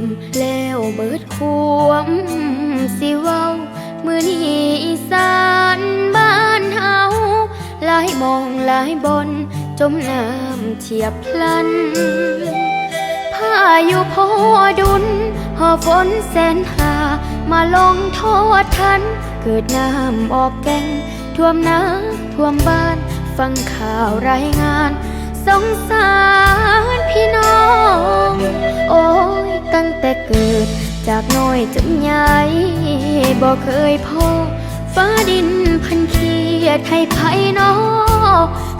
มแล้วเบิดความสิเว้ามื้อนี้อีสานบ้านเฮาหลายมองหลายบนจมน้ำเฉียบพลันพายุพอดุลหอฝนแสนหามาลงโทษทันเกิดน้ำออกแก่งท่วมนาท่วมบ้านฟังข่าวรายงานสงสารพี่น้องโอ้ยตั้งแต่เกิดจากน้อยจนใหญ่บ่เคยพอฟ้าดินพันเคียดให้ไผน้อ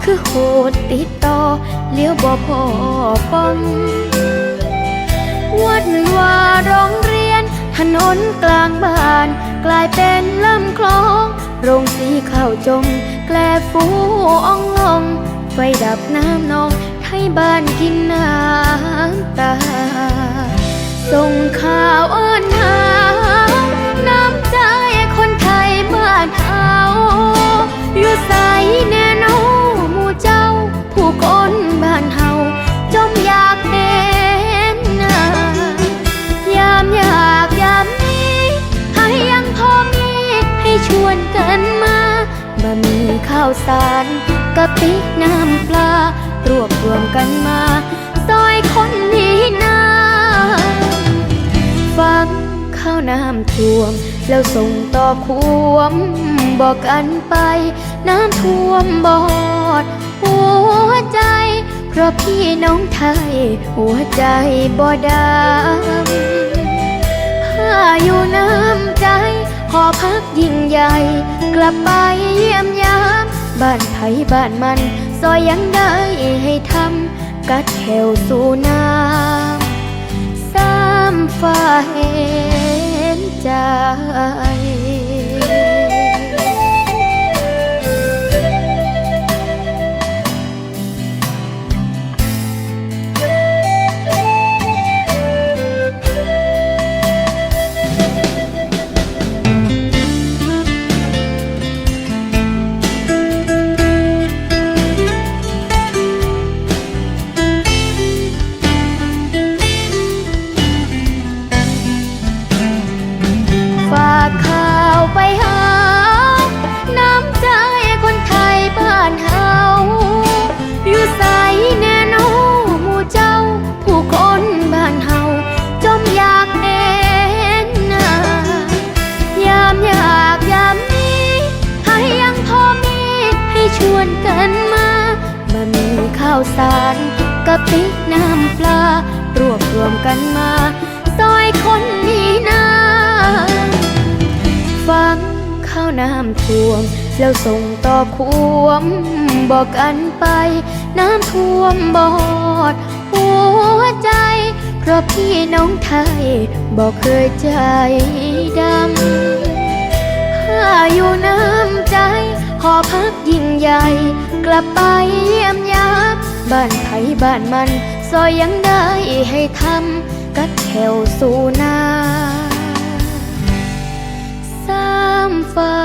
คือโหดติดต่อเลี้ยวบ่พอฟังวัดว่าโรงเรียนถนนกลางบ้านกลายเป็นลำคลองโรงสีข้าวจมแกลฟูอ่องลงไฟดับน้ำนองให้บ้านกินน้ำตาส่งข่าวอ้อนหาน้ำใจคนไทยบ้านเฮาอยู่ใสแน่นอหมู่เจ้าผู้คนบ้านเฮาจมอยากเห็นหน้ายามอยากยามนี้ให้ยังพอมีให้ชวนกันมาบะหมี่ข้าวสารกะปิน้ำปลารวบรวมกันมาซอยคนนี้นาฟังข้าวน้ำท่วมแล้วส่งต่อความบอกกันไปน้ำท่วมบอดหัวใจเพราะพี่น้องไทยหัวใจบ่ดำพาอยู่น้ำใจหอพักยิ่งใหญ่กลับไปเยี่ยมยามบ้านไทยบ้านมันซอยยังได้ให้ทำกัดแถวสู่น้ำซ้ำฟ้าเห็นใจไปหาน้ำใจคนไทยบ้านเฮาอยู่ใสแน่นอหมู่เจ้าผู้คนบ้านเฮาจมอยากเห็นหน้ายามอยากยามนี้ให้ยังพอมีให้ชวนกันมาบะหมี่ข้าวสารกะปิน้ำปลารวบรวมกันมาซอยคนนี้นาฟังข้าวน้ำท่วมแล้วส่งต่อความบอกกันไปน้ำท่วมบอดหัวใจเพราะพี่น้องไทยบอกเคยใจดำพาอยู่น้ำใจหอพักยิ่งใหญ่กลับไปเยี่ยมยามบ้านไทยบ้านมันซอยยังได้ให้ทำกัดแถวสู่นาฟ้า